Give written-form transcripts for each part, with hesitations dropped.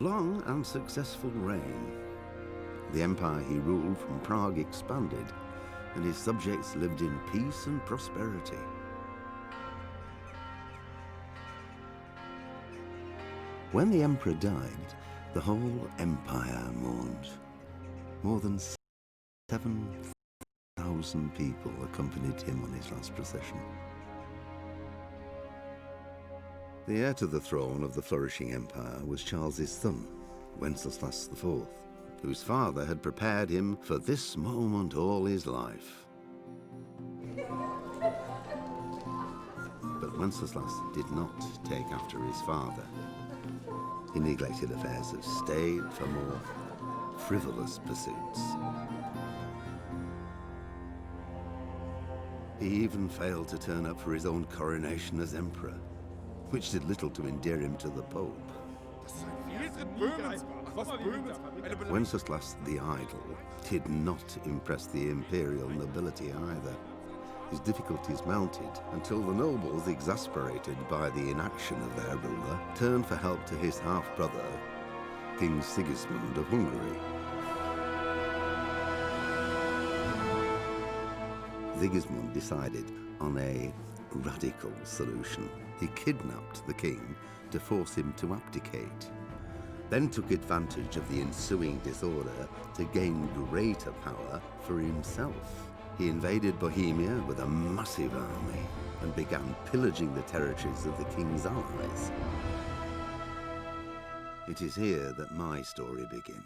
Long and successful reign. The empire he ruled from Prague expanded, and his subjects lived in peace and prosperity. When the emperor died, the whole empire mourned. More than 7,000 people accompanied him on his last procession. The heir to the throne of the flourishing empire was Charles's son, Wenceslas IV, whose father had prepared him for this moment all his life. But Wenceslas did not take after his father. He neglected affairs of state for more frivolous pursuits. He even failed to turn up for his own coronation as emperor, which did little to endear him to the Pope. Wenceslas the Idle did not impress the imperial nobility either. His difficulties mounted until the nobles, exasperated by the inaction of their ruler, turned for help to his half-brother, King Sigismund of Hungary. Sigismund decided on a radical solution. He kidnapped the king to force him to abdicate, then took advantage of the ensuing disorder to gain greater power for himself. He invaded Bohemia with a massive army and began pillaging the territories of the king's allies. It is here that my story begins.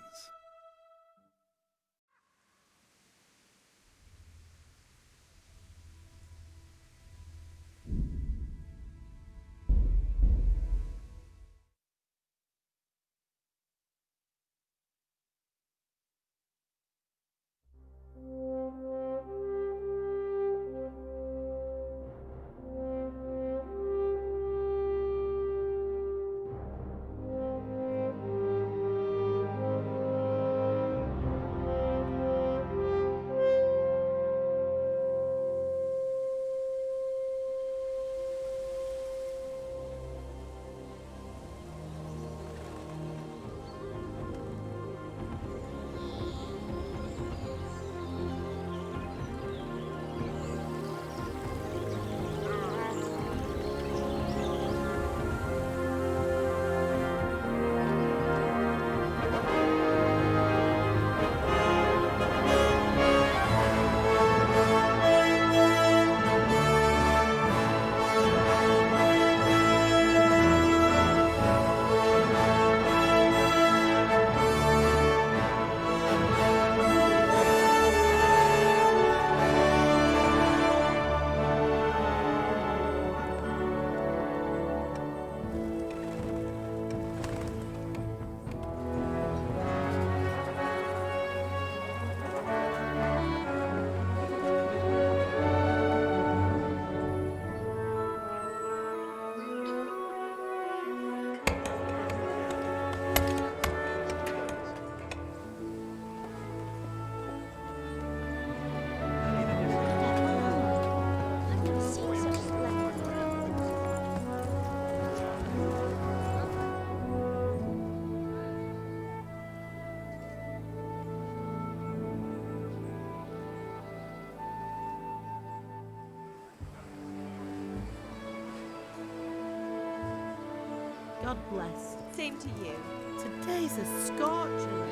God bless. Same to you. Today's a scorcher.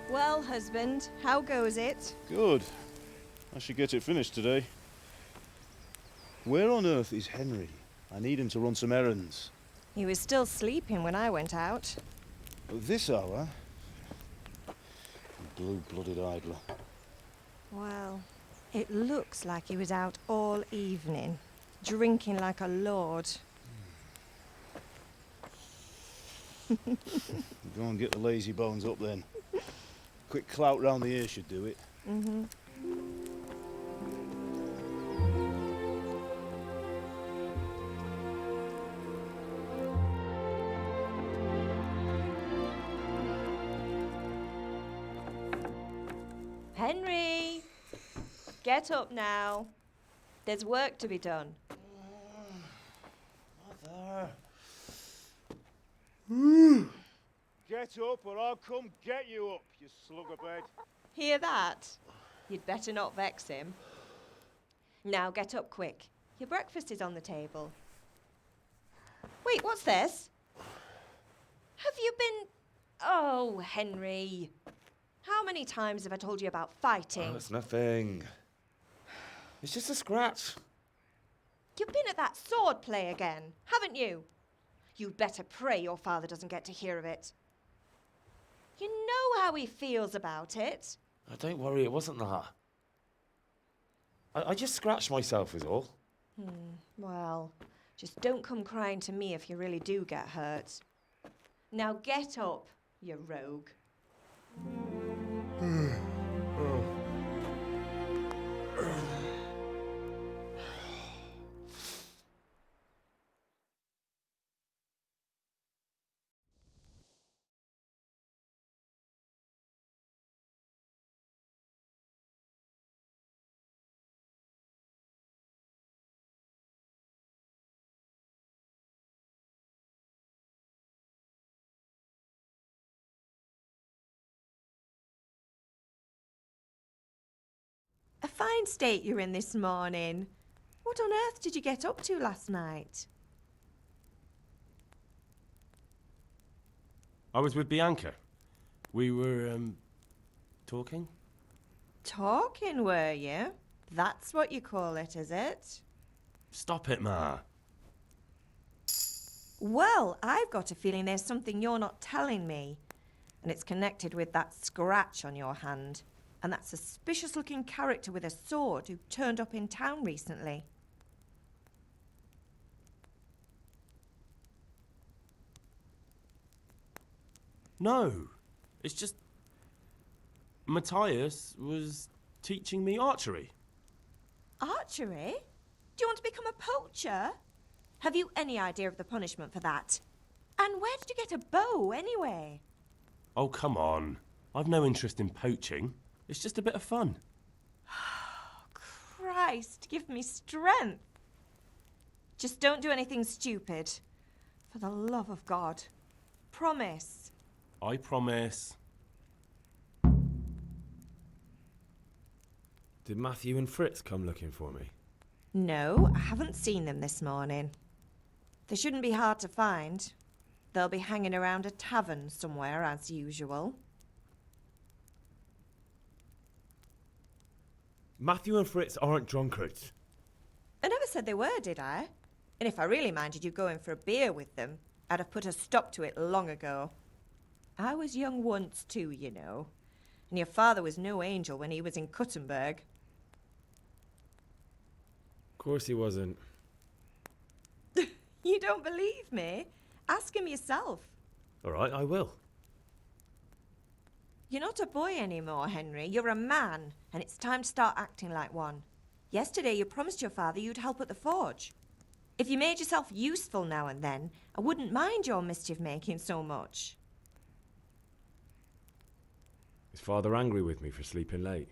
Well, husband, how goes it? Good. I should get it finished today. Where on earth is Henry? I need him to run some errands. He was still sleeping when I went out. At this hour? Blue-blooded idler. Well, it looks like he was out all evening, drinking like a lord. Go and get the lazy bones up then. Quick clout round the ear should do it. Mm-hmm. Henry! Get up now. There's work to be done. Mother. Get up or I'll come get you up, you sluggerbed. Hear that? You'd better not vex him. Now get up quick. Your breakfast is on the table. Wait, what's this? Have you been... Oh, Henry. How many times have I told you about fighting? Oh, it's nothing. It's just a scratch. You've been at that sword play again, haven't you? You'd better pray your father doesn't get to hear of it. You know how he feels about it. Oh, don't worry, it wasn't that. I just scratched myself is all. Well, just don't come crying to me if you really do get hurt. Now get up, you rogue. A fine state you're in this morning. What on earth did you get up to last night? I was with Bianca. We were, talking? Talking, were you? That's what you call it, is it? Stop it, Ma. Well, I've got a feeling there's something you're not telling me. And it's connected with that scratch on your hand. And that suspicious-looking character with a sword who turned up in town recently. No. It's just... Matthias was teaching me archery. Archery? Do you want to become a poacher? Have you any idea of the punishment for that? And where did you get a bow, anyway? Oh, come on. I've no interest in poaching. It's just a bit of fun. Christ, give me strength. Just don't do anything stupid. For the love of God. Promise. I promise. Did Matthew and Fritz come looking for me? No, I haven't seen them this morning. They shouldn't be hard to find. They'll be hanging around a tavern somewhere, as usual. Matthew and Fritz aren't drunkards. I never said they were, did I? And if I really minded you going for a beer with them, I'd have put a stop to it long ago. I was young once too, you know. And your father was no angel when he was in Kuttenberg. Of course he wasn't. You don't believe me? Ask him yourself. All right, I will. You're not a boy anymore, Henry. You're a man, and it's time to start acting like one. Yesterday you promised your father you'd help at the forge. If you made yourself useful now and then, I wouldn't mind your mischief-making so much. Is Father angry with me for sleeping late?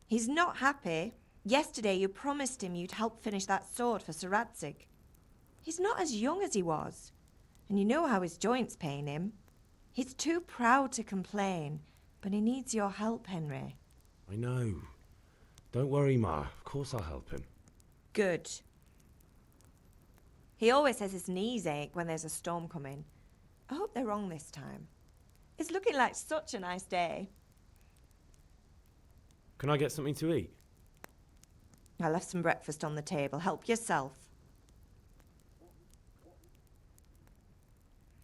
He's not happy. Yesterday you promised him you'd help finish that sword for Sir Radzig. He's not as young as he was, and you know how his joints pain him. He's too proud to complain, but he needs your help, Henry. I know. Don't worry, Ma. Of course I'll help him. Good. He always says his knees ache when there's a storm coming. I hope they're wrong this time. It's looking like such a nice day. Can I get something to eat? I left some breakfast on the table. Help yourself.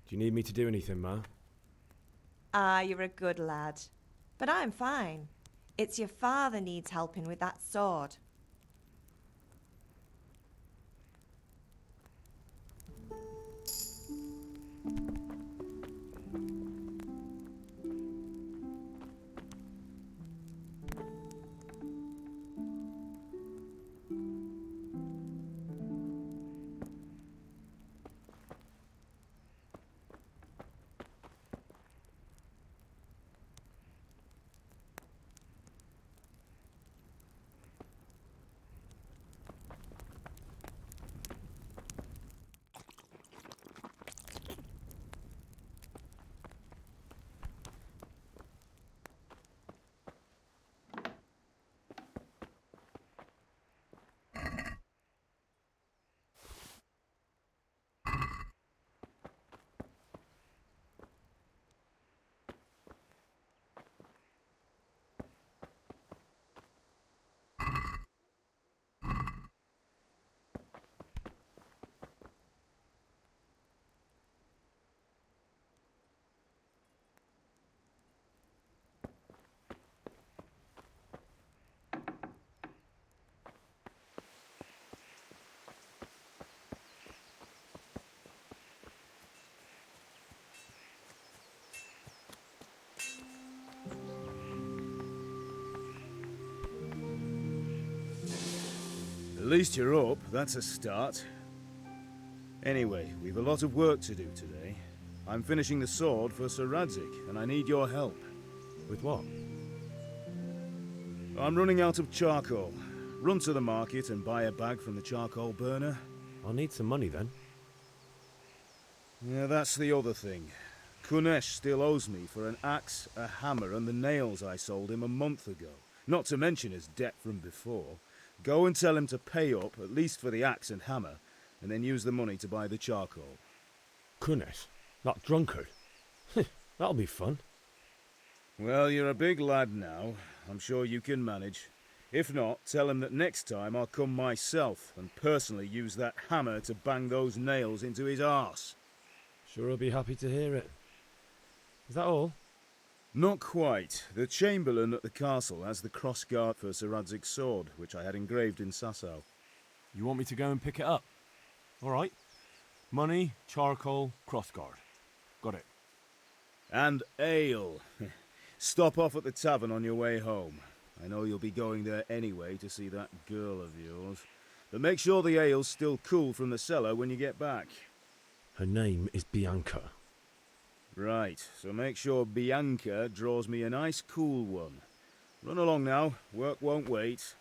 Do you need me to do anything, Ma? Ah, you're a good lad. But I'm fine. It's your father needs helping with that sword. At least you're up, that's a start. Anyway, we've a lot of work to do today. I'm finishing the sword for Sir Radzig, and I need your help. With what? I'm running out of charcoal. Run to the market and buy a bag from the charcoal burner. I'll need some money then. Yeah, that's the other thing. Kunesh still owes me for an axe, a hammer, and the nails I sold him a month ago. Not to mention his debt from before. Go and tell him to pay up, at least for the axe and hammer, and then use the money to buy the charcoal. Kunesh? That drunkard? That'll be fun. Well, you're a big lad now. I'm sure you can manage. If not, tell him that next time I'll come myself and personally use that hammer to bang those nails into his arse. Sure he'll be happy to hear it. Is that all? Not quite. The Chamberlain at the castle has the crossguard for Sir Radzig's sword, which I had engraved in Sasau. You want me to go and pick it up? All right. Money, charcoal, crossguard. Got it. And ale. Stop off at the tavern on your way home. I know you'll be going there anyway to see that girl of yours. But make sure the ale's still cool from the cellar when you get back. Her name is Bianca. Right, so make sure Bianca draws me a nice cool one. Run along now, work won't wait.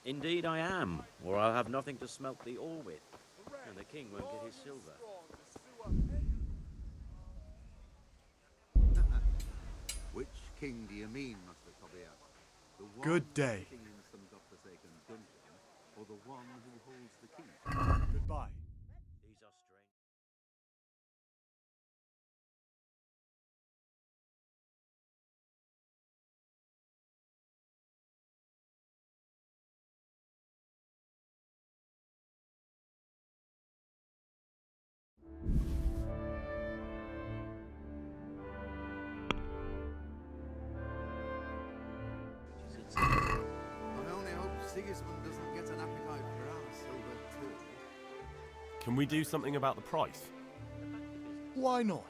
Indeed I am, or I'll have nothing to smelt the ore with, and the king won't get his silver. Which king do you mean, Master Tobias? The one Good day. sitting in some godforsaken dungeon, or the one who holds the key? Goodbye. These are strange. I only hope Sigismund doesn't get an appetite for our silver too. Can we do something about the price? Why not?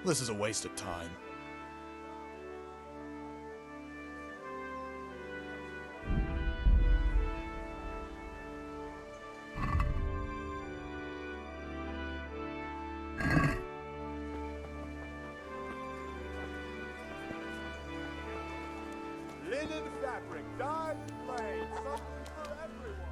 This is a waste of time. Linen fabric, dyed and plain, something for everyone.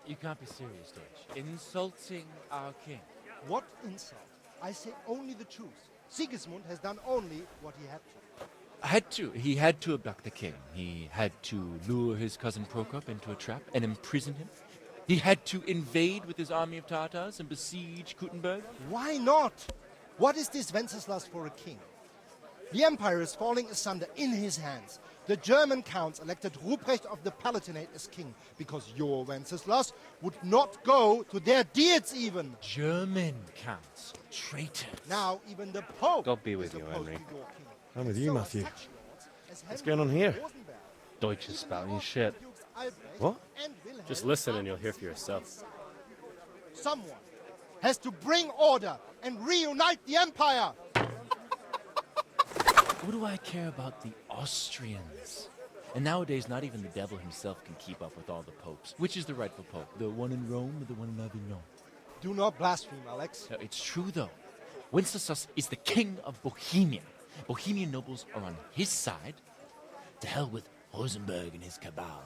You can't be serious, Deutsch. Insulting our king. What insult? I say only the truth. Sigismund has done only what he had to. He had to abduct the king. He had to lure his cousin Prokop into a trap and imprison him. He had to invade with his army of Tatars and besiege Kuttenberg. Why not? What is this Wenceslas for a king? The empire is falling asunder in his hands. The German counts elected Ruprecht of the Palatinate as king because your Wenceslas would not go to their deeds even. German counts. Traitors. Now even the Pope God be with is you, opposed Henry. to your king. I'm with And you, so are Matthew. such lords as What's Henry going on here? Rosenberg, Deutsch is spouting shit. Dukes Albrecht, What? and Wilhelm Just listen and are you'll hear on for yourself. Someone has to bring order and reunite the empire. What do I care about the Austrians? And nowadays, not even the devil himself can keep up with all the popes. Which is the rightful pope? The one in Rome or the one in Avignon? Do not blaspheme, Alex. No, it's true, though. Wenceslas is the king of Bohemia. Bohemian nobles are on his side. To hell with Rosenberg and his cabal.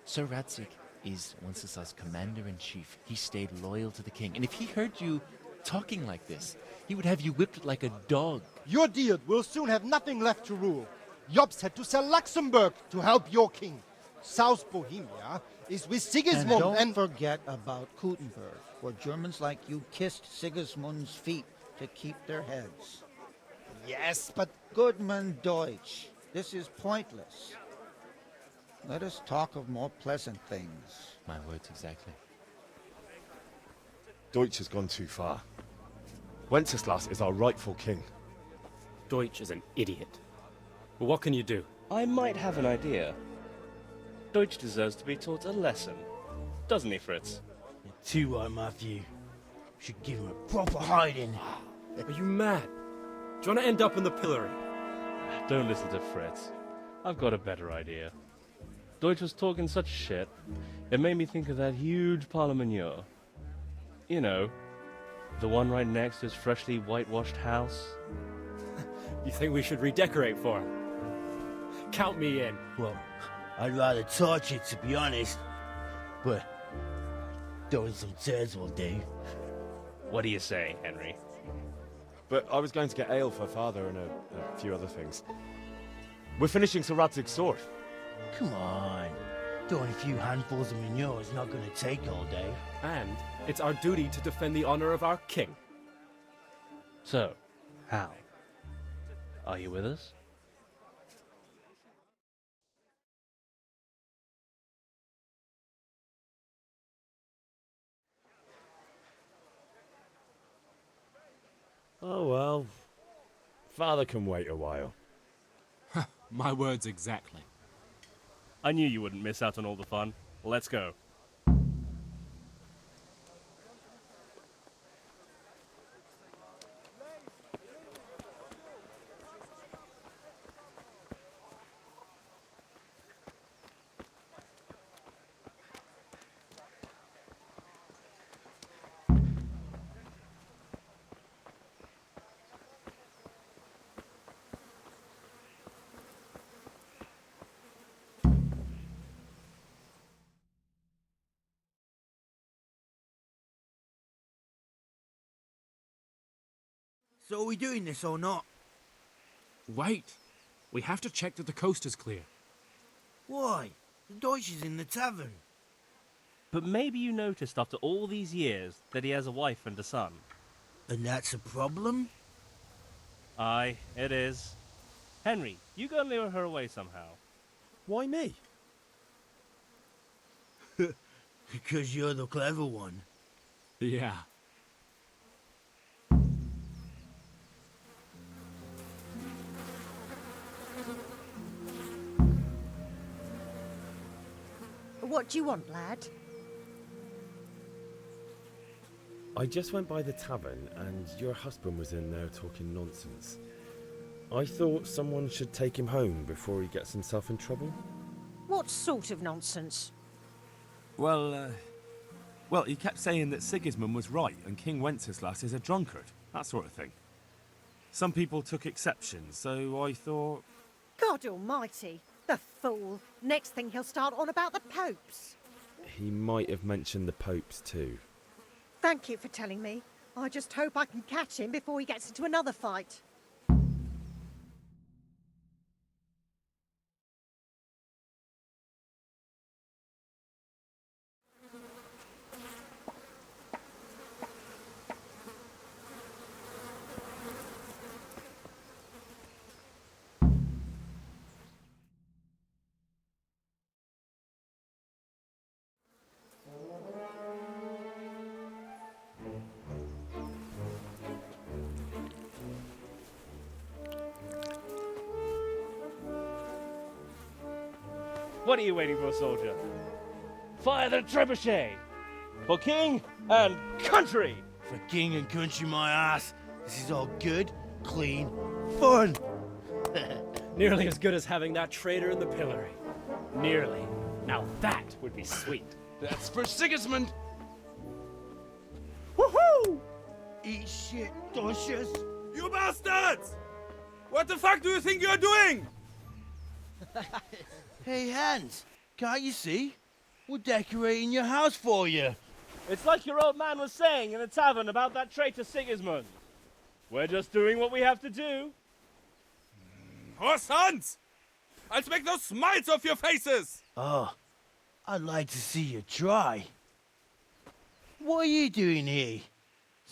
Sir Radzig is Wenceslas' commander-in-chief. He stayed loyal to the king. And if he heard you talking like this, he would have you whipped like a dog. Your dear will soon have nothing left to rule. Jobst had to sell Luxembourg to help your king. South Bohemia is with Sigismund and don't forget about Kuttenberg, where Germans like you kissed Sigismund's feet to keep their heads. Yes, but... Goodman Deutsch, this is pointless. Let us talk of more pleasant things. My words exactly. Deutsch has gone too far. Wenceslas is our rightful king. Deutsch is an idiot. But what can you do? I might have an idea. Deutsch deserves to be taught a lesson. Doesn't he, Fritz? You're too right, Matthew. Should give him a proper hiding. Are you mad? Do you want to end up in the pillory? Don't listen to Fritz. I've got a better idea. Deutsch was talking such shit, it made me think of that huge parliament. You know, the one right next to his freshly whitewashed house. You think we should redecorate for him? Count me in. Well, I'd rather torch it, to be honest. But throwing some tears will do. What do you say, Henry? But I was going to get ale for father and a few other things. We're finishing Sir Radzig's sword. Come on. Throwing a few handfuls of manure is not going to take all day. And it's our duty to defend the honor of our king. So, Hal, are you with us? Oh well. Father can wait a while. My words exactly. I knew you wouldn't miss out on all the fun. Let's go. So are we doing this or not? Wait. We have to check that the coast is clear. Why? The Deutsch is in the tavern. But maybe you noticed after all these years that he has a wife and a son. And that's a problem? Aye, it is. Henry, you go and lure her away somehow. Why me? Because you're the clever one. Yeah. What do you want, lad? I just went by the tavern and your husband was in there talking nonsense. I thought someone should take him home before he gets himself in trouble. What sort of nonsense? Well, he kept saying that Sigismund was right and King Wenceslas is a drunkard, that sort of thing. Some people took exception, so I thought... God almighty, the fool. Next thing he'll start on about the popes. He might have mentioned the popes too. Thank you for telling me. I just hope I can catch him before he gets into another fight. What are you waiting for, soldier? Fire the trebuchet! For king and country! For king and country, my ass. This is all good, clean, fun. Nearly as good as having that traitor in the pillory. Nearly. Now that would be sweet. That's for Sigismund! Woohoo! Eat shit, Docious. You bastards! What the fuck do you think you're doing? Hey, Hans, can't you see? We're decorating your house for you. It's like your old man was saying in the tavern about that traitor Sigismund. We're just doing what we have to do. Oh, sons! I'll make those smiles off your faces! Oh, I'd like to see you try. What are you doing here,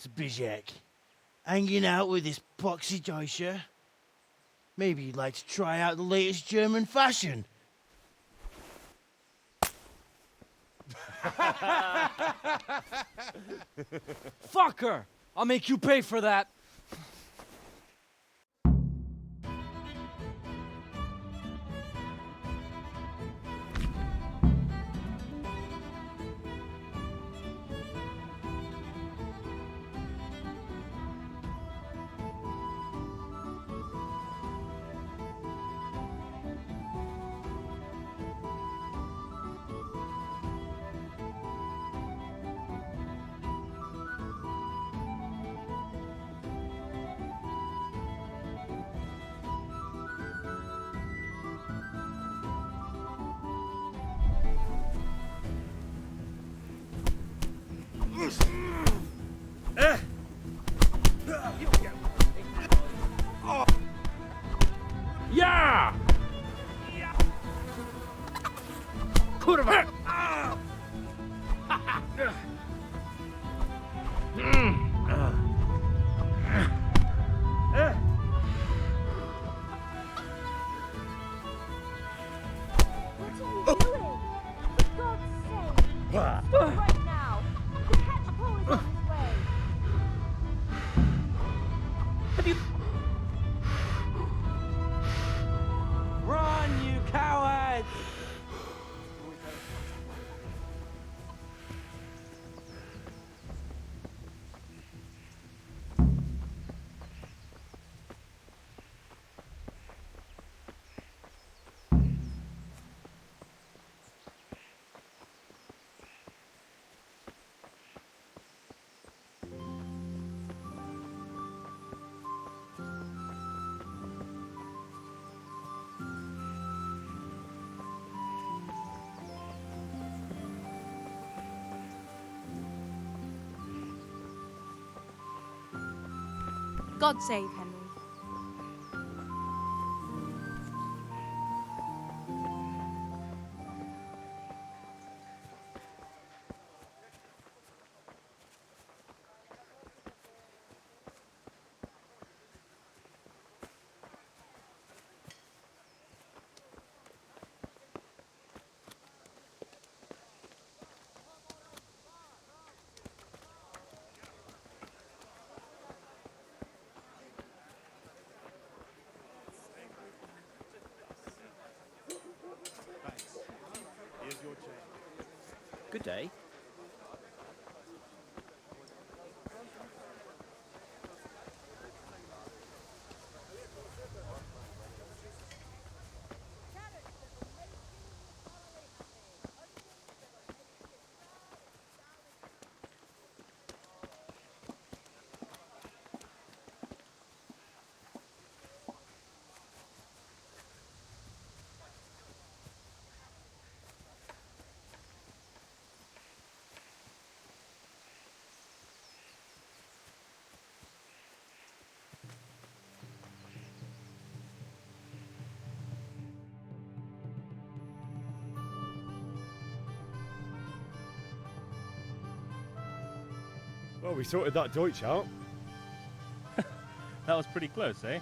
Zbyszek? Hanging out with this poxy Deutscher? Maybe you'd like to try out the latest German fashion. Fuck her! I'll make you pay for that. Yeah! Kurwa! Run, you cowards! God save Henry. Good day. Well, we sorted that Deutsch out. That was pretty close, eh?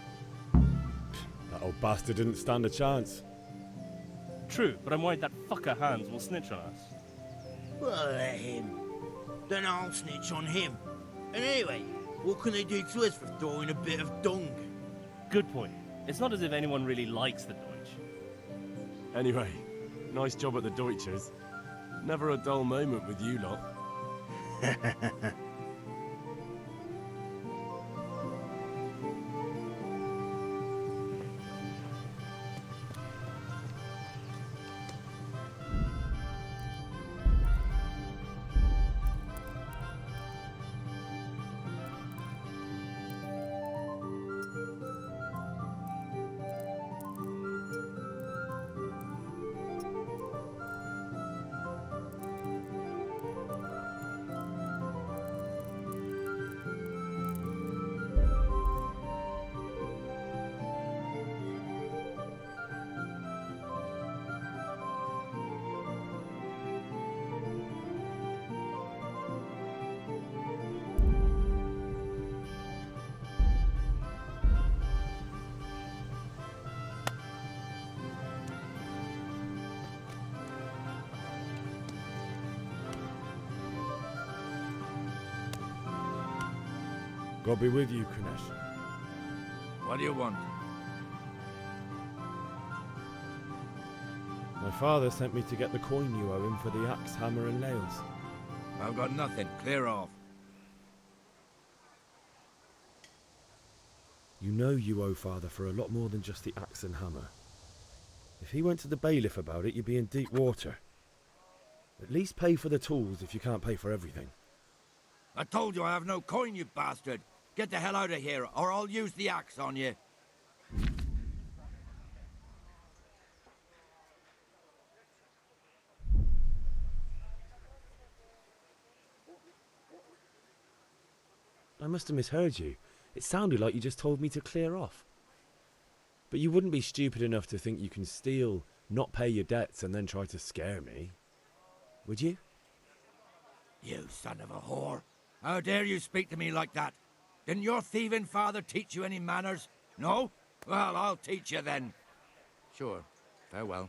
That old bastard didn't stand a chance. True, but I'm worried that fucker Hans will snitch on us. Well, let him. Then I'll snitch on him. And anyway, what can they do to us for throwing a bit of dung? Good point. It's not as if anyone really likes the Deutsch. Anyway, nice job at the Deutschers. Never a dull moment with you lot. God be with you, Kunesh. What do you want? My father sent me to get the coin you owe him for the axe, hammer, and nails. I've got nothing. Clear off. You know you owe father for a lot more than just the axe and hammer. If he went to the bailiff about it, you'd be in deep water. At least pay for the tools if you can't pay for everything. I told you I have no coin, you bastard. Get the hell out of here, or I'll use the axe on you. I must have misheard you. It sounded like you just told me to clear off. But you wouldn't be stupid enough to think you can steal, not pay your debts, and then try to scare me, would you? You son of a whore. How dare you speak to me like that? Didn't your thieving father teach you any manners? No? Well, I'll teach you then. Sure. Farewell.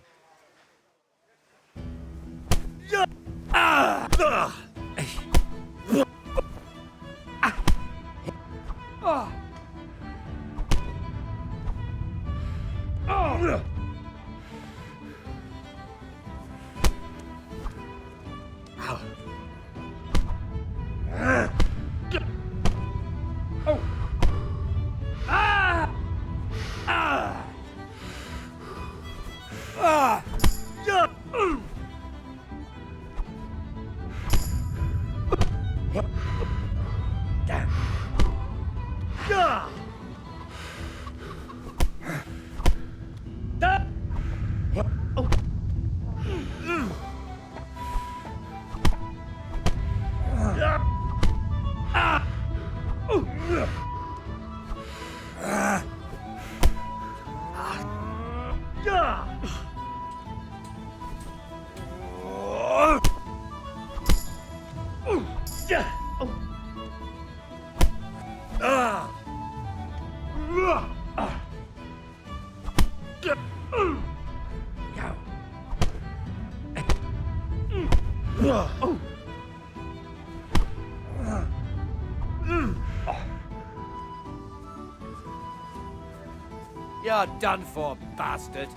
You're done for, bastard.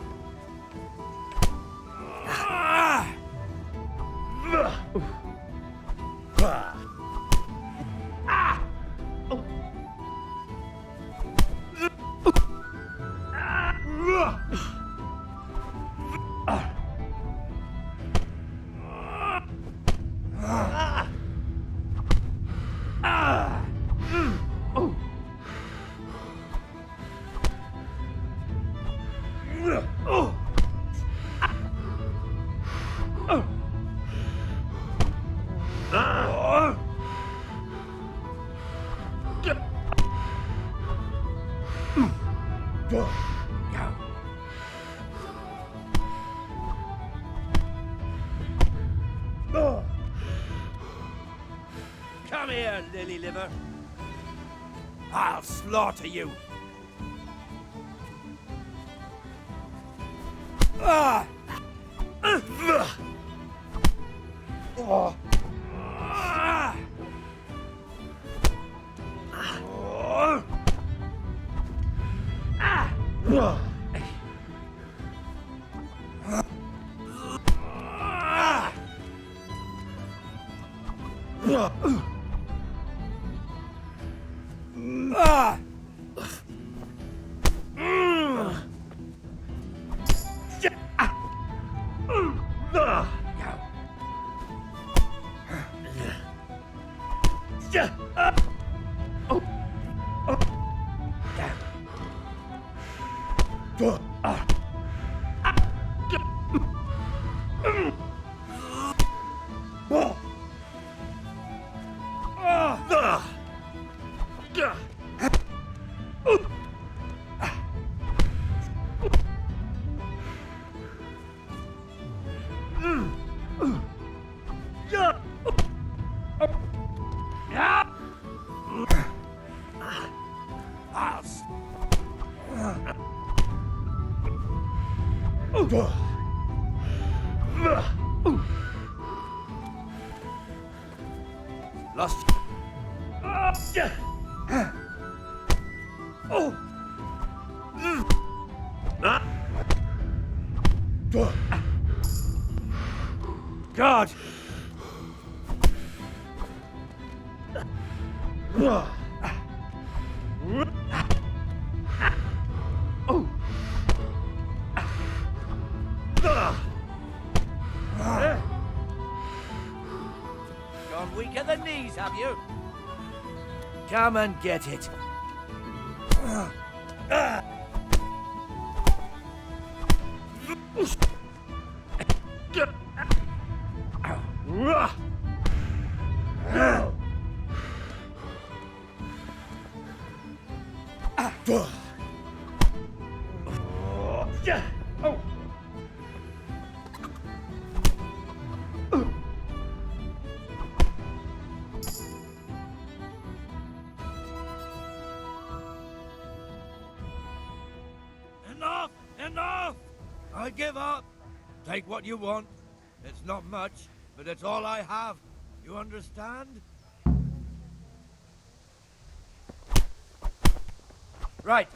Come here, lily liver. I'll slaughter you. Lost. Oh! God! Oh! Gone weak at the knees, have you? Come and get it. Enough! Enough! I give up. Take what you want. It's not much, but it's all I have. You understand? Right.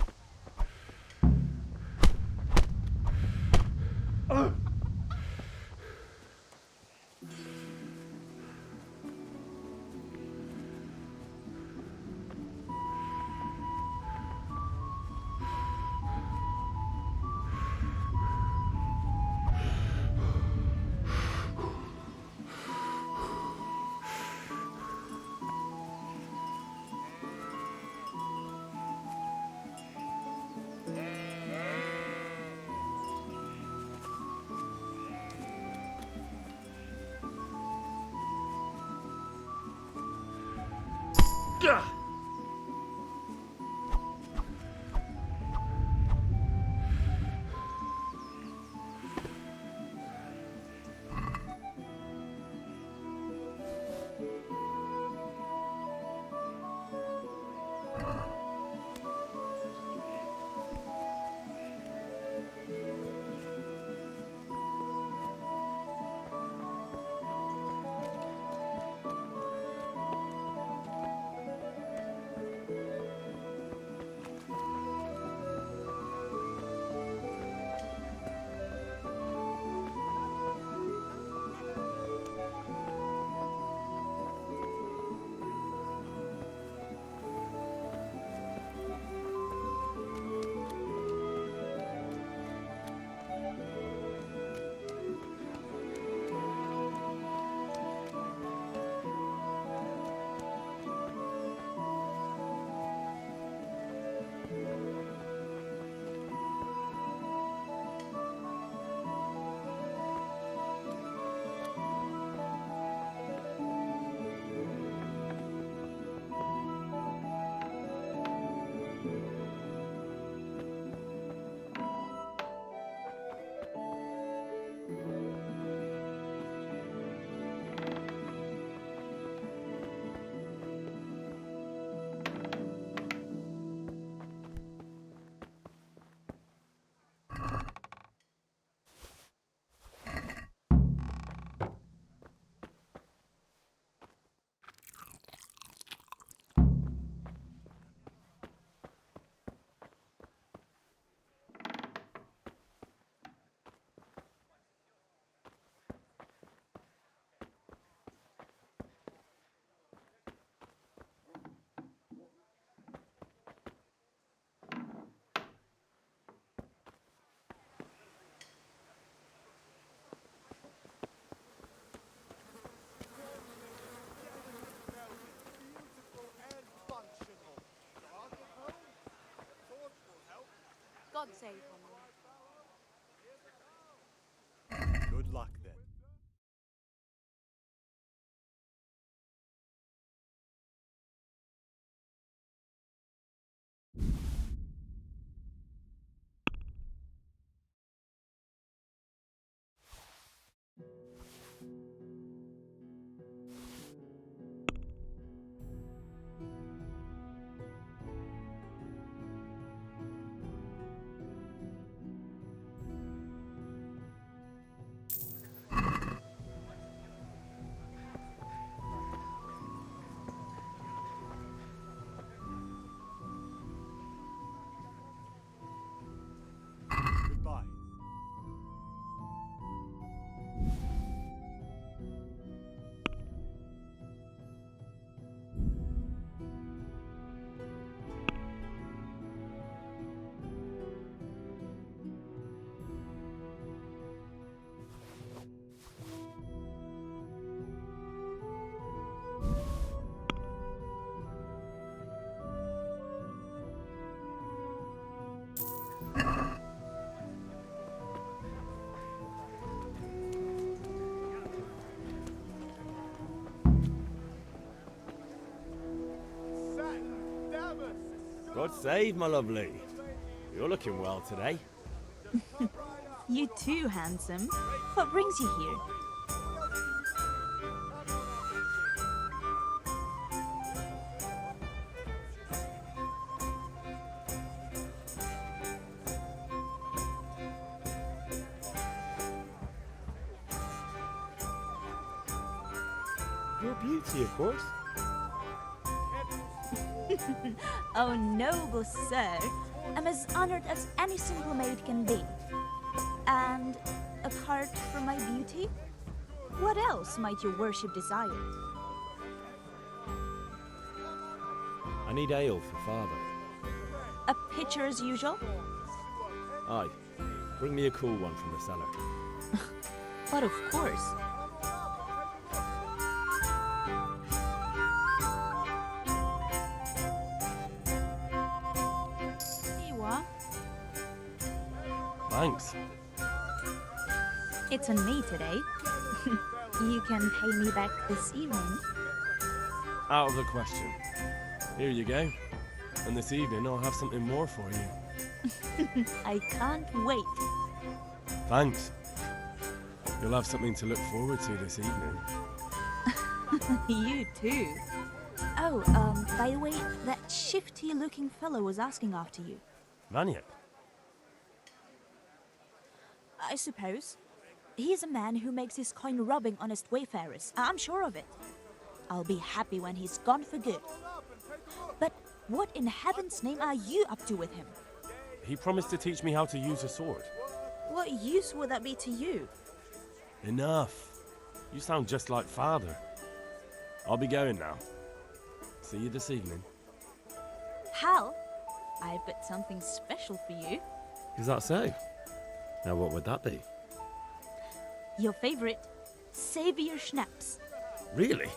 God save Henry. Good luck then. God save, my lovely. You're looking well today. You too, handsome. What brings you here? Your beauty, of course. Oh, noble sir. I'm as honored as any simple maid can be. And apart from my beauty, what else might your worship desire? I need ale for father. A pitcher as usual? Aye. Bring me a cool one from the cellar. But of course. Here you are. Thanks. It's on me today. You can pay me back this evening. Out of the question. Here you go. And this evening I'll have something more for you. I can't wait. Thanks. You'll have something to look forward to this evening. You too. Oh, by the way, that shifty-looking fellow was asking after you. Vanyip? I suppose. He's a man who makes his coin robbing honest wayfarers. I'm sure of it. I'll be happy when he's gone for good. But what in heaven's name are you up to with him? He promised to teach me how to use a sword. What use would that be to you? Enough. You sound just like father. I'll be going now. See you this evening. Hal, I've got something special for you. Is that so? Now what would that be? Your favorite, Savior Schnapps. Really?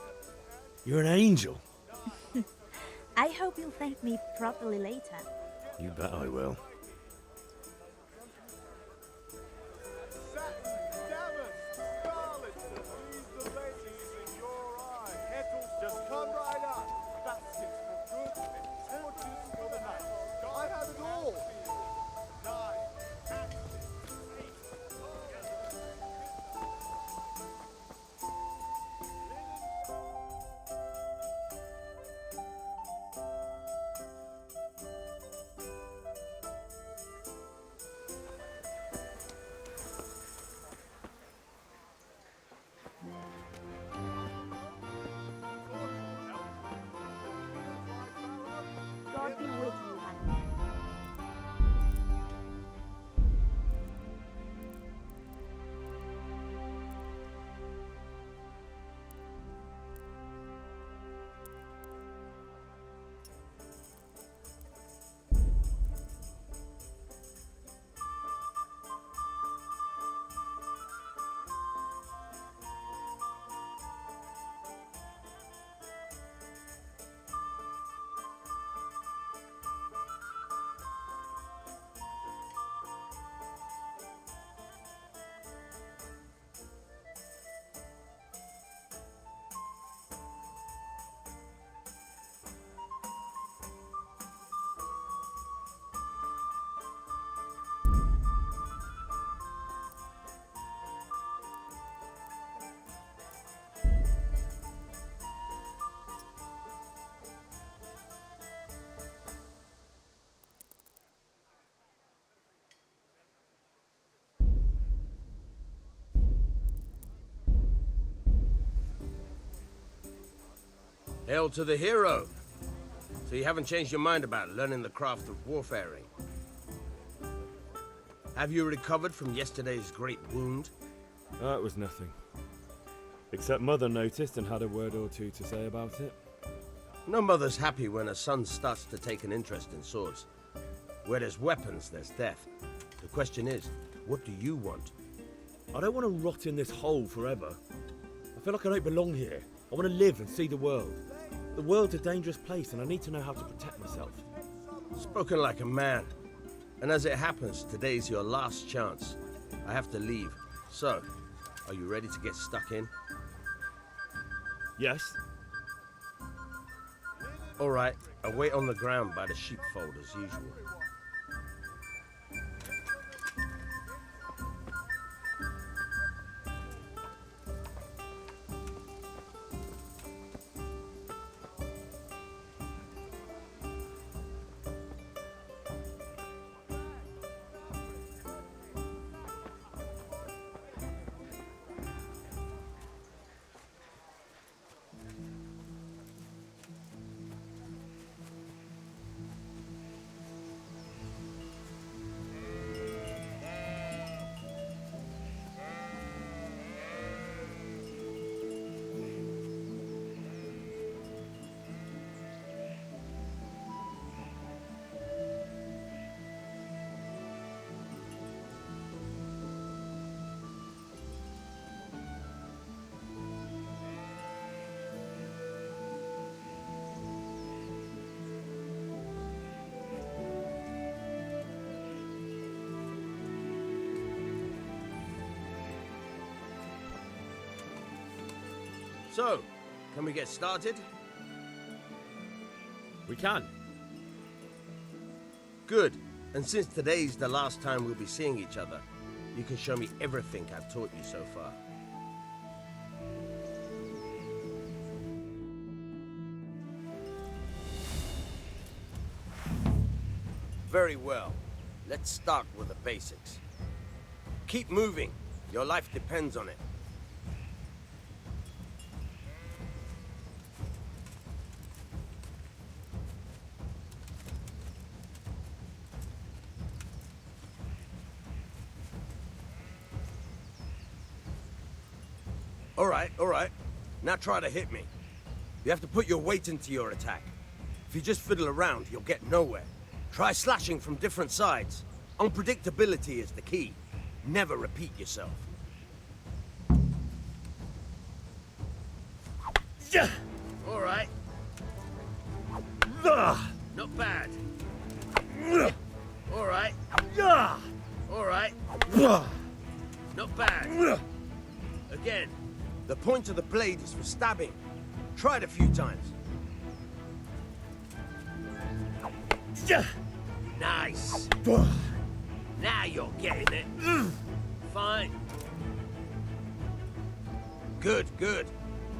You're an angel. I hope you'll thank me properly later. You bet I will. God be with you, Hannah. Hail to the hero! So you haven't changed your mind about learning the craft of warfaring? Have you recovered from yesterday's great wound? It was nothing. Except Mother noticed and had a word or two to say about it. No mother's happy when a son starts to take an interest in swords. Where there's weapons, there's death. The question is, what do you want? I don't want to rot in this hole forever. I feel like I don't belong here. I want to live and see the world. The world's a dangerous place and I need to know how to protect myself. Spoken like a man. And as it happens, today's your last chance. I have to leave. So, are you ready to get stuck in? Yes. All right, I'll wait on the ground by the sheepfold as usual. So, can we get started? We can. Good. And since today's the last time we'll be seeing each other, you can show me everything I've taught you so far. Very well. Let's start with the basics. Keep moving. Your life depends on it. All right. Now try to hit me. You have to put your weight into your attack. If you just fiddle around, you'll get nowhere. Try slashing from different sides. Unpredictability is the key. Never repeat yourself. All right. Not bad. All right. All right. Not bad. Again. The point of the blade is for stabbing. Try it a few times. Nice. Now you're getting it. Fine. Good.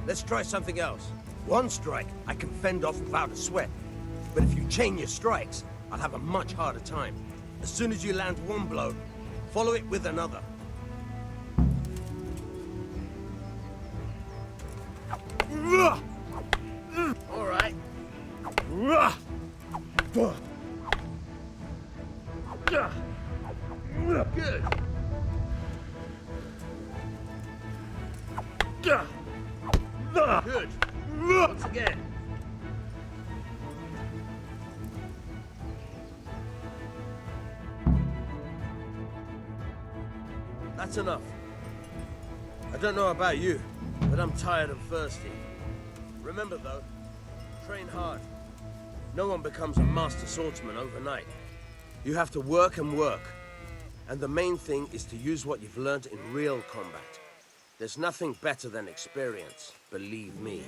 Let's try something else. One strike I can fend off without a sweat. But if you chain your strikes, I'll have a much harder time. As soon as you land one blow, follow it with another. All right. Good. Good. Once again. That's enough. I don't know about you, but I'm tired and thirsty. Remember though, train hard. No one becomes a master swordsman overnight. You have to work and work. And the main thing is to use what you've learned in real combat. There's nothing better than experience, believe me.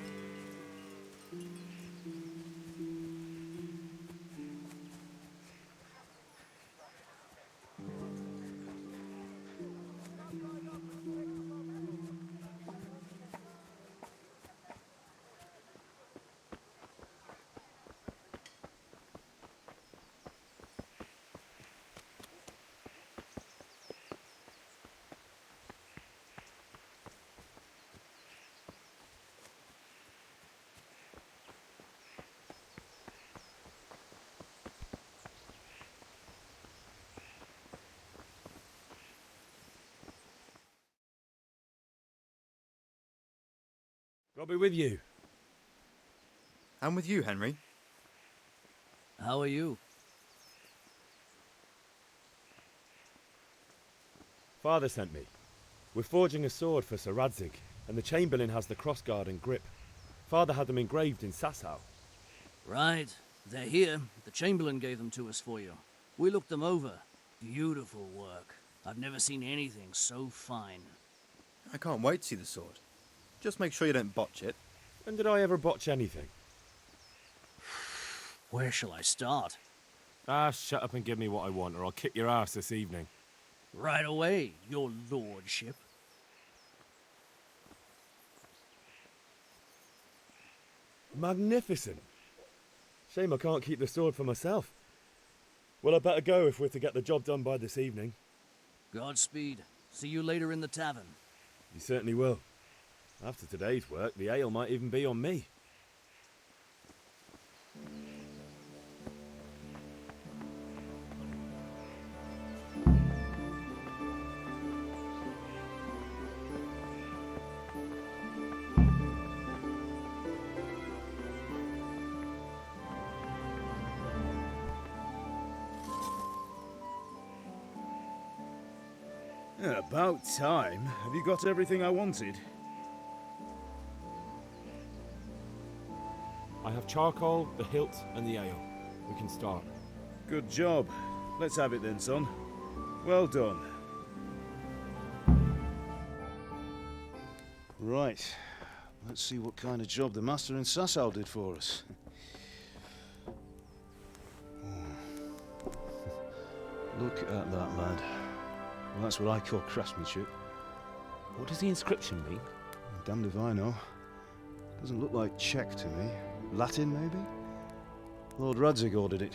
God be with you. And with you, Henry. How are you? Father sent me. We're forging a sword for Sir Radzig, and the Chamberlain has the crossguard and grip. Father had them engraved in Sasau. Right. They're here. The Chamberlain gave them to us for you. We looked them over. Beautiful work. I've never seen anything so fine. I can't wait to see the sword. Just make sure you don't botch it. When did I ever botch anything? Where shall I start? Ah, shut up and give me what I want, or I'll kick your ass this evening. Right away, your lordship. Magnificent. Shame I can't keep the sword for myself. Well, I better go if we're to get the job done by this evening. Godspeed. See you later in the tavern. You certainly will. After today's work, the ale might even be on me. Yeah, about time. Have you got everything I wanted? I have charcoal, the hilt, and the ale. We can start. Good job. Let's have it then, son. Well done. Right. Let's see what kind of job the master in Sasau did for us. Look at that, lad. Well, that's what I call craftsmanship. What does the inscription mean? Damned if I know. Doesn't look like Czech to me. Latin, maybe? Lord Radzig ordered it.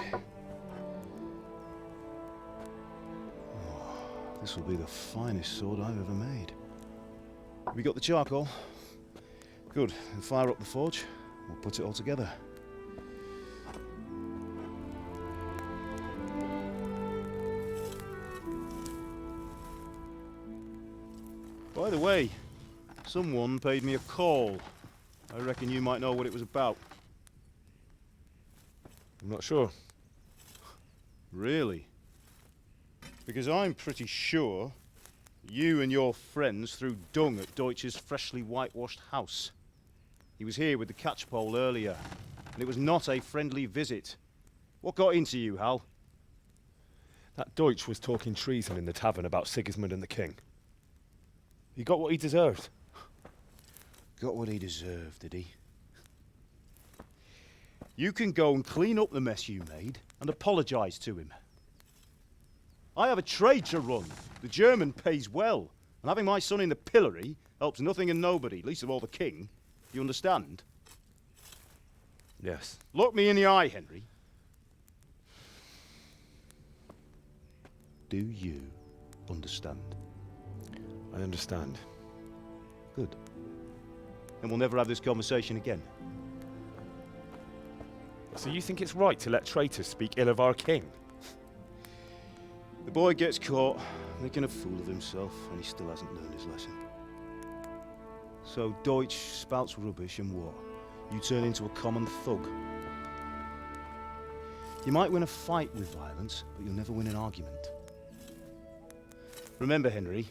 Oh, this will be the finest sword I've ever made. Have you got the charcoal? Good. Then fire up the forge. We'll put it all together. By the way, someone paid me a call. I reckon you might know what it was about. I'm not sure. Really? Because I'm pretty sure you and your friends threw dung at Deutsch's freshly whitewashed house. He was here with the catchpole earlier, and it was not a friendly visit. What got into you, Hal? That Deutsch was talking treason in the tavern about Sigismund and the king. He got what he deserved. Got what he deserved, did he? You can go and clean up the mess you made and apologise to him. I have a trade to run. The German pays well, and having my son in the pillory helps nothing and nobody, least of all the king. You understand? Yes. Look me in the eye, Henry. Do you understand? I understand. Good. Then we'll never have this conversation again. So you think it's right to let traitors speak ill of our king? The boy gets caught, making a fool of himself, and he still hasn't learned his lesson. So Deutsch spouts rubbish, and what? You turn into a common thug. You might win a fight with violence, but you'll never win an argument. Remember, Henry,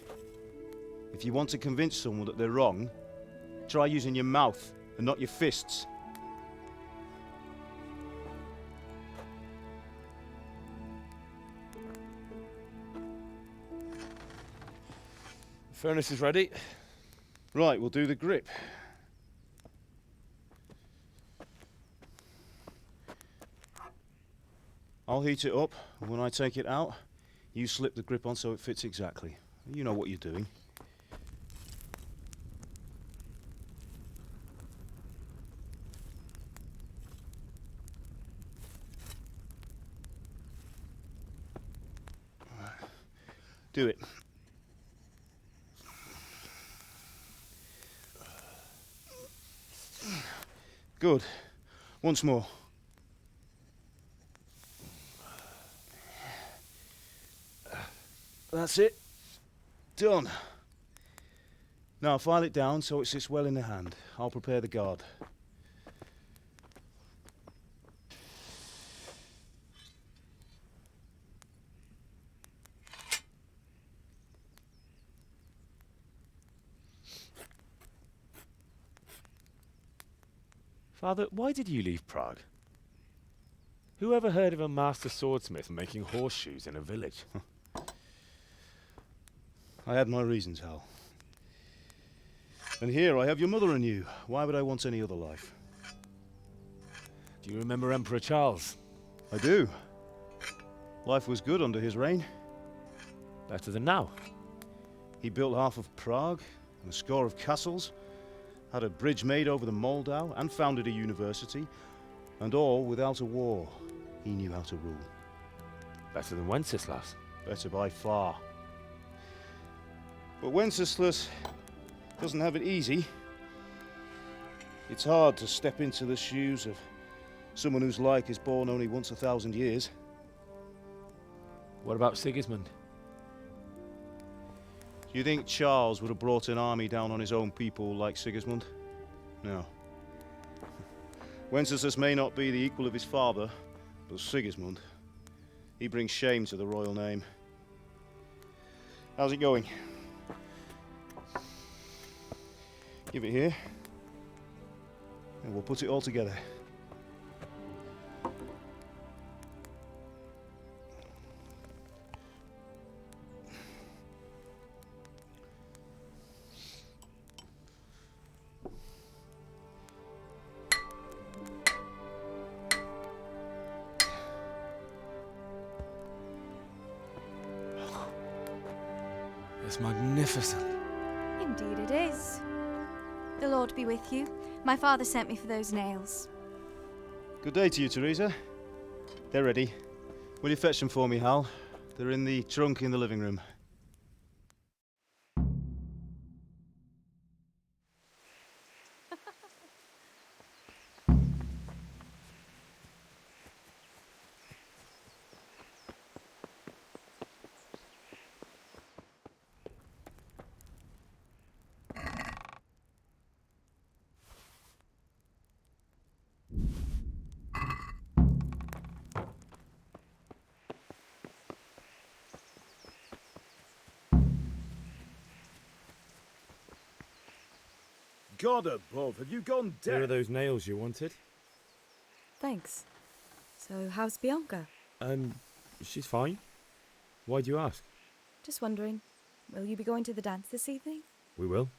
if you want to convince someone that they're wrong, try using your mouth and not your fists. The furnace is ready. Right, we'll do the grip. I'll heat it up, and when I take it out, you slip the grip on so it fits exactly. You know what you're doing. Do it. Good. Once more. That's it. Done. Now file it down so it sits well in the hand. I'll prepare the guard. Father, why did you leave Prague? Who ever heard of a master swordsmith making horseshoes in a village? I had my reasons, Hal. And here I have your mother and you. Why would I want any other life? Do you remember Emperor Charles? I do. Life was good under his reign. Better than now. He built half of Prague and a score of castles, had a bridge made over the Moldau, and founded a university, and all without a war. He knew how to rule. Better than Wenceslas. Better by far. But Wenceslas doesn't have it easy. It's hard to step into the shoes of someone whose like is born only once 1,000 years. What about Sigismund? Do you think Charles would have brought an army down on his own people like Sigismund? No. Wenceslas may not be the equal of his father, but Sigismund, he brings shame to the royal name. How's it going? Give it here, and we'll put it all together. It's magnificent. Indeed it is. The Lord be with you. My father sent me for those nails. Good day to you, Teresa. They're ready. Will you fetch them for me, Hal? They're in the trunk in the living room. God above, have you gone deaf? Here are those nails you wanted. Thanks. So, how's Bianca? She's fine. Why do you ask? Just wondering, will you be going to the dance this evening? We will.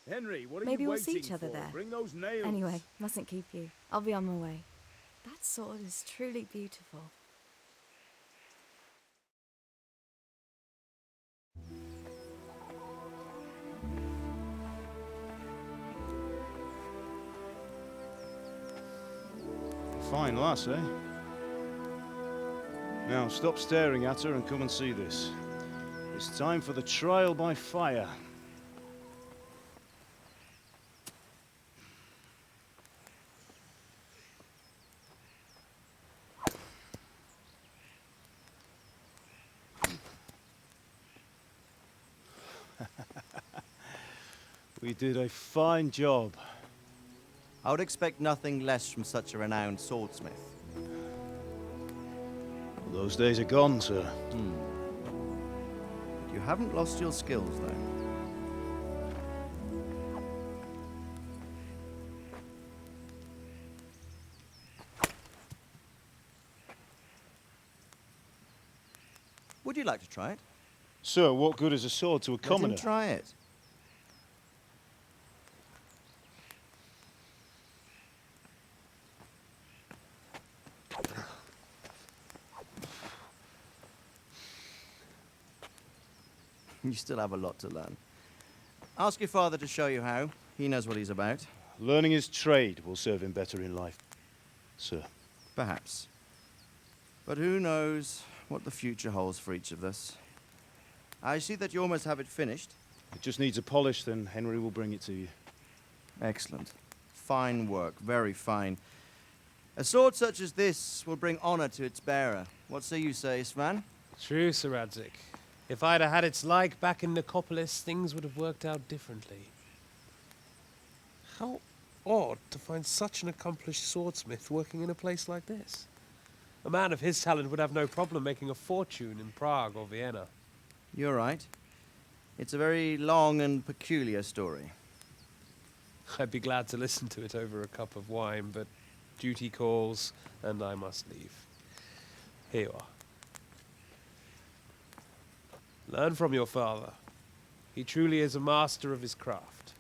Henry, what are Maybe you we'll waiting see each other for? there. Bring those nails. Anyway, mustn't keep you. I'll be on my way. That sword is truly beautiful. Fine lass, eh? Now, stop staring at her and come and see this. It's time for the trial by fire. We did a fine job. I would expect nothing less from such a renowned swordsmith. Those days are gone, sir. You haven't lost your skills, though. Would you like to try it? Sir, what good is a sword to a commoner? Let him try it. You still have a lot to learn. Ask your father to show you how. He knows what he's about. Learning his trade will serve him better in life, sir. Perhaps. But who knows what the future holds for each of us. I see that you almost have it finished. It just needs a polish, then Henry will bring it to you. Excellent. Fine work, very fine. A sword such as this will bring honor to its bearer. What say you, Svan? True, Sir Radzik. If I'd have had its like back in Nicopolis, things would have worked out differently. How odd to find such an accomplished swordsmith working in a place like this. A man of his talent would have no problem making a fortune in Prague or Vienna. You're right. It's a very long and peculiar story. I'd be glad to listen to it over a cup of wine, but duty calls, and I must leave. Here you are. Learn from your father. He truly is a master of his craft.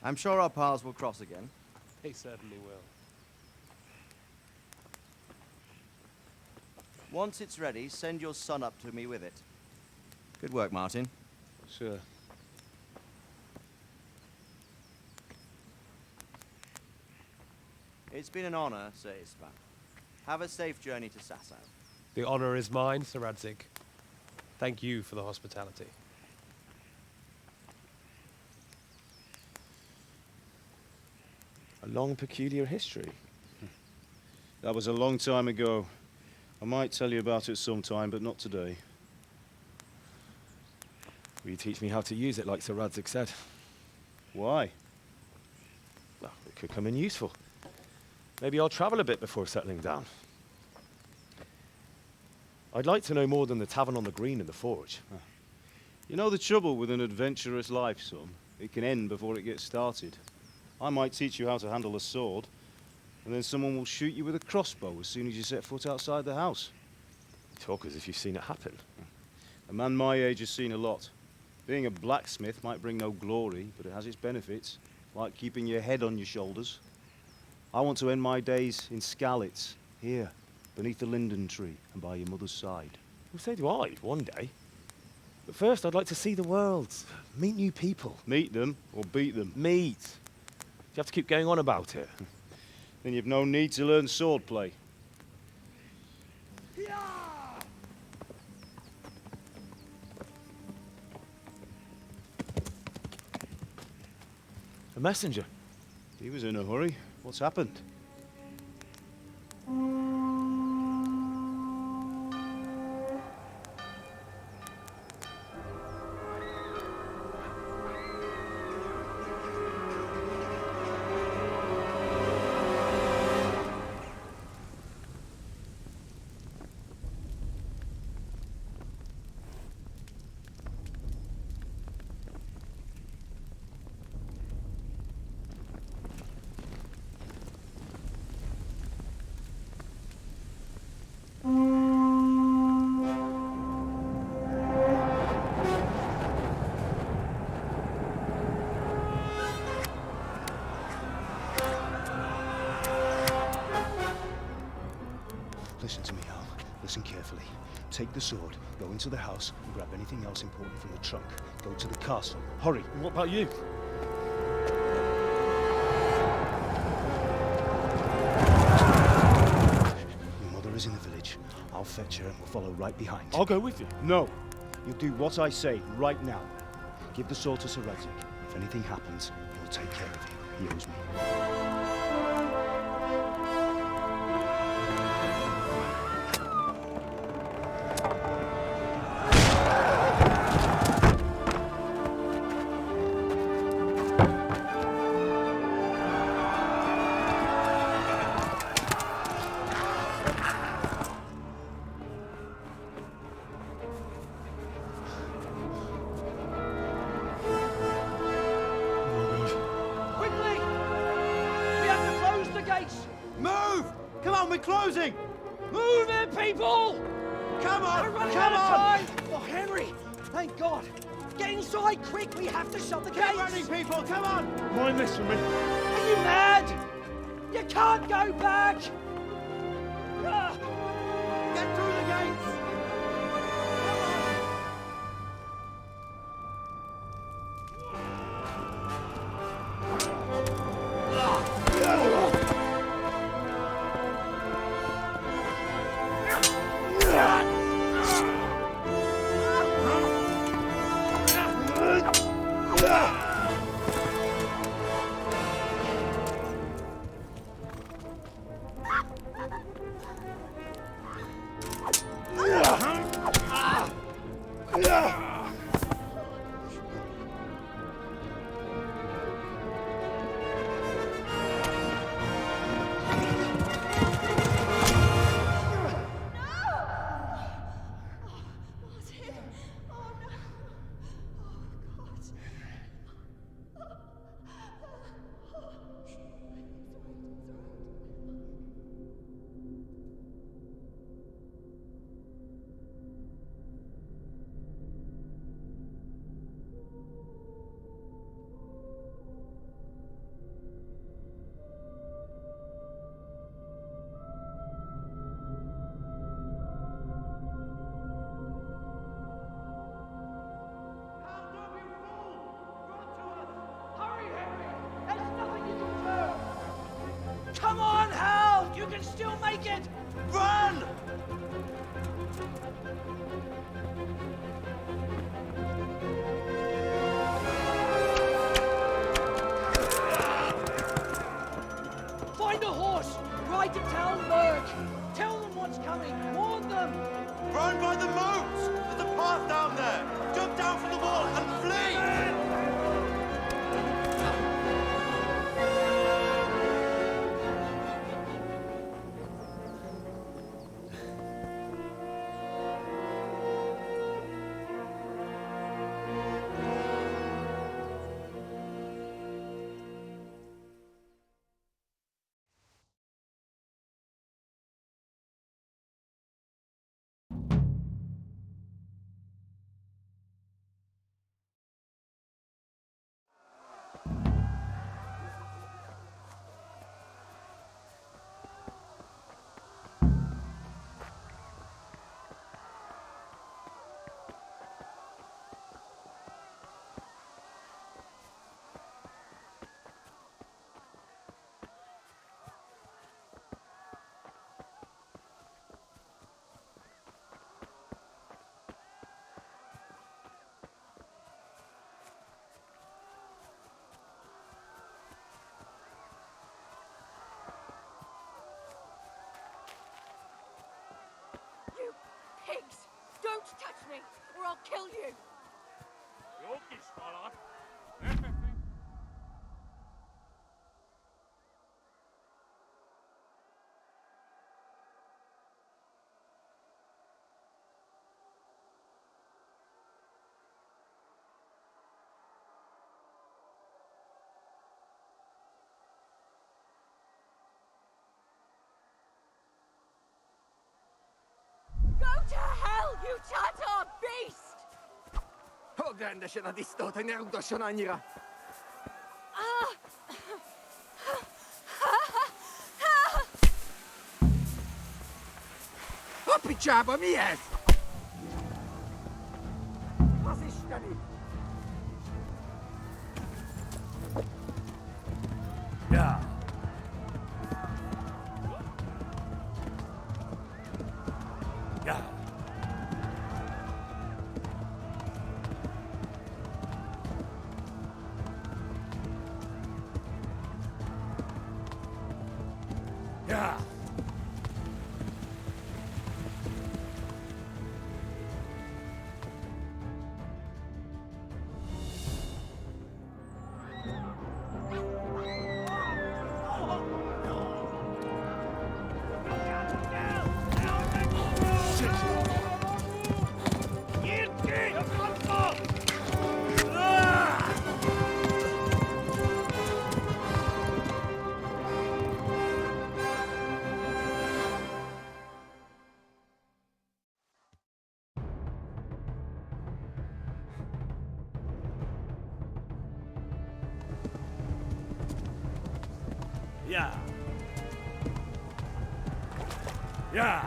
I'm sure our paths will cross again. They certainly will. Once it's ready, send your son up to me with it. Good work, Martin. Sure. It's been an honor, Sir Ispan. Have a safe journey to Sasau. The honor is mine, Sir Radzig. Thank you for the hospitality. A long, peculiar history. That was a long time ago. I might tell you about it sometime, but not today. Will you teach me how to use it like Sir Radzig said? Why? Well, it could come in useful. Maybe I'll travel a bit before settling down. I'd like to know more than the tavern on the green and the forge. You know the trouble with an adventurous life, son? It can end before it gets started. I might teach you how to handle a sword, and then someone will shoot you with a crossbow as soon as you set foot outside the house. You talk as if you've seen it happen. A man my age has seen a lot. Being a blacksmith might bring no glory, but it has its benefits, like keeping your head on your shoulders. I want to end my days in Skalitz, here, beneath the linden tree and by your mother's side. Well, so do I, one day. But first, I'd like to see the world, meet new people. Meet them or beat them? Meet. You have to keep going on about it. Then you've no need to learn swordplay. A messenger. He was in a hurry. What's happened? Listen to me, Al. Listen carefully. Take the sword, go into the house, and grab anything else important from the trunk. Go to the castle. Hurry! What about you? Your mother is in the village. I'll fetch her and we'll follow right behind. I'll go with you. No! You'll do what I say right now. Give the sword to Sir Radzig. If anything happens, he'll take care of you. He owes me. We're closing! Move it, people! Come on! We're running Come out of on! time! Oh, Henry! Thank God! Get inside, quick! We have to shut the gates! Keep running, people! Come on! Mind this for me. Are you mad? You can't go back! Ah. Get through the gates! Ah! Take it! Run! Find a horse! Ride to Talmberg! Tell them what's coming! Warn them! Run by the moat! There's a path down there! Jump down from the wall and flee! You pigs! Don't touch me, or I'll kill you! Go to hell, you Tatar beast! Ogłędę się na istotę nieudoszonania. Opiczaba mi jest! Was ist denn? Ja. Ja. Ja. Ja. Ja.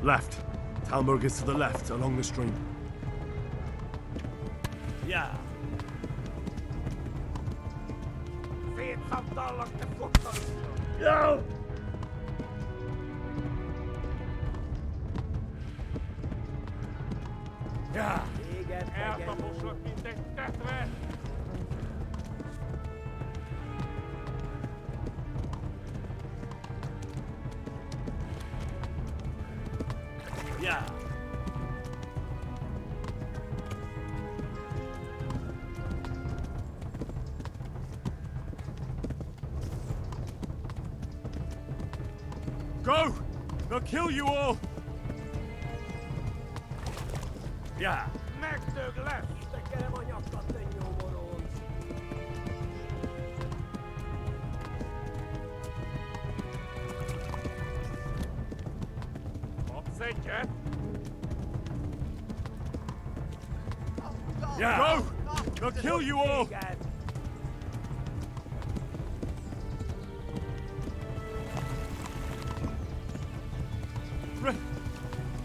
Left. Talmberg is to the left, along the stream. Yeah. Yo! Yeah. Yeah. Go! They'll kill you all! Yeah. Megdöglek! Tekerem a nyakat, te nyomoronc! Kapsz egyet? Yeah! Go! They'll kill you all!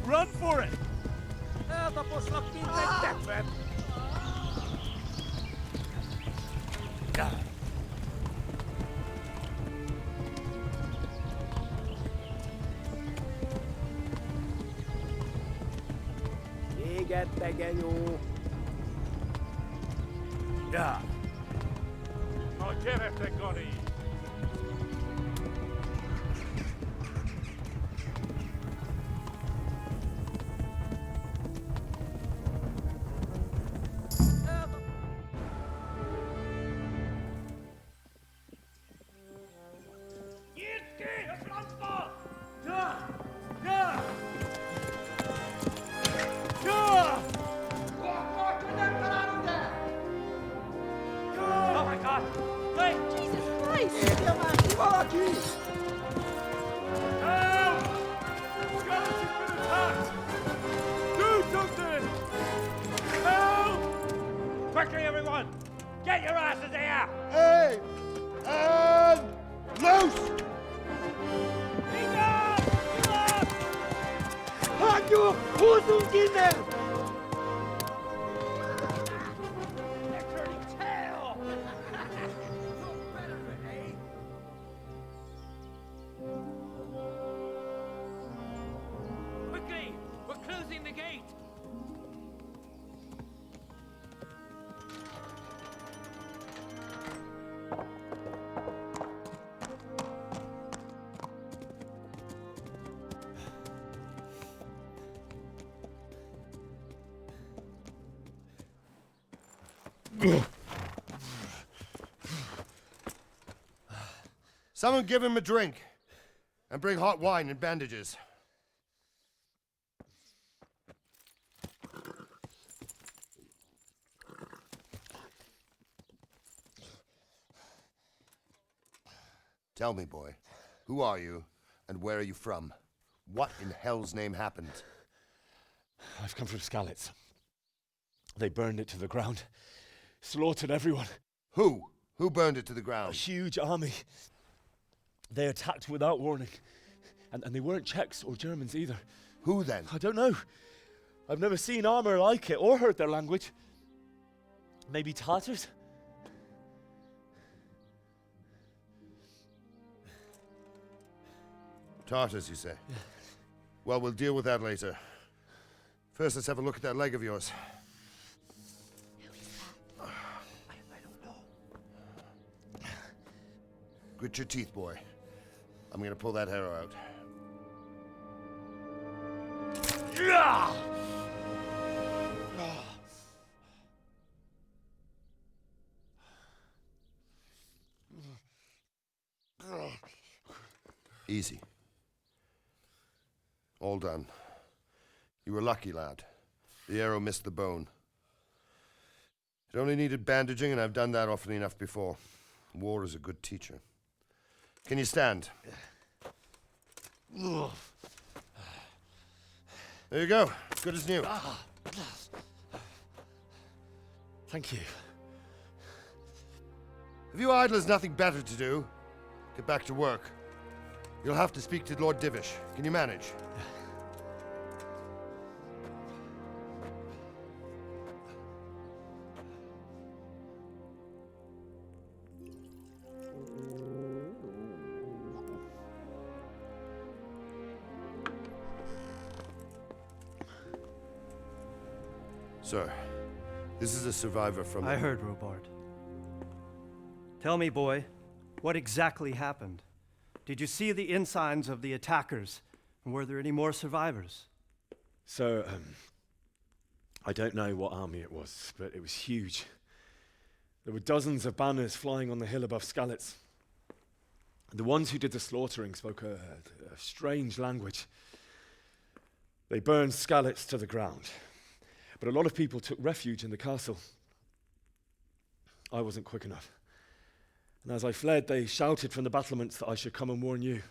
Run for it! Eltaposlak mindegyet! Égette, genyó! Ja! Na gyertek, Gani! Oh my God! Wait! Jesus Christ! Érje már ki valaki! Help! Scarlett's been attacked! Do something! Help! Quickly, everyone! Get your asses here! Hey! And loose! Hagyjuk! Húzzunk innen! They're turning tail! Look better, eh? Quickly! We're closing the gate! Someone give him a drink. And bring hot wine and bandages. Tell me, boy, who are you and where are you from? What in hell's name happened? I've come from Skalitz. They burned it to the ground. Slaughtered everyone. Who? Who burned it to the A ground? huge army. They attacked without warning. And they weren't Czechs or Germans either. Who then? I don't know. I've never seen armor like it or heard their language. Maybe Tatars? Tartars, you say? Yeah. Well, we'll deal with that later. First, let's have a look at that leg of yours. Grit your teeth, boy. I'm gonna pull that arrow out. Easy. All done. You were lucky, lad. The arrow missed the bone. It only needed bandaging, and I've done that often enough before. War is a good teacher. Can you stand? There you go. Good as new. Thank you. Have you idlers nothing better to do? Get back to work. You'll have to speak to Lord Divish. Can you manage? Sir, this is a survivor from... I heard, Robard. Tell me, boy, what exactly happened? Did you see the ensigns of the attackers? And were there any more survivors? So, I don't know what army it was, but it was huge. There were dozens of banners flying on the hill above Skalitz. The ones who did the slaughtering spoke a strange language. They burned Skalitz to the ground. But a lot of people took refuge in the castle. I wasn't quick enough. And as I fled, they shouted from the battlements that I should come and warn you.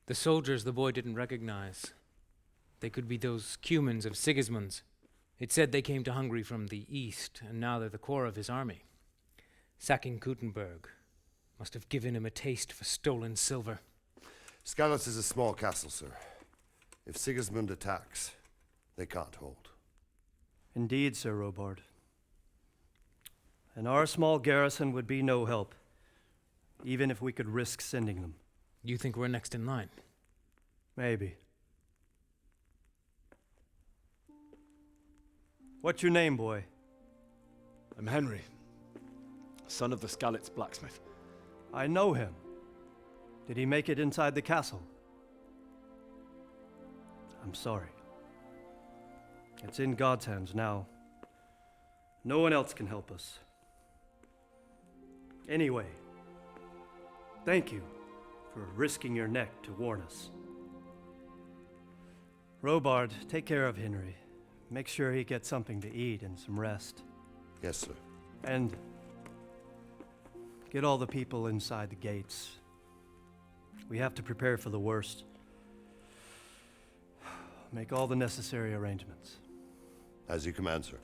The soldiers the boy didn't recognize. They could be those Cumans of Sigismund's. It said they came to Hungary from the east, and now they're the core of his army. Sacking Kuttenberg must have given him a taste for stolen silver. Skalitz is a small castle, sir. If Sigismund attacks, they can't hold. Indeed, Sir Robard. And our small garrison would be no help, even if we could risk sending them. You think we're next in line? Maybe. What's your name, boy? I'm Henry, son of the Skalitz blacksmith. I know him. Did he make it inside the castle? I'm sorry. It's in God's hands now. No one else can help us. Anyway, thank you for risking your neck to warn us. Robard, take care of Henry. Make sure he gets something to eat and some rest. Yes, sir. And get all the people inside the gates. We have to prepare for the worst. Make all the necessary arrangements. As you command, sir.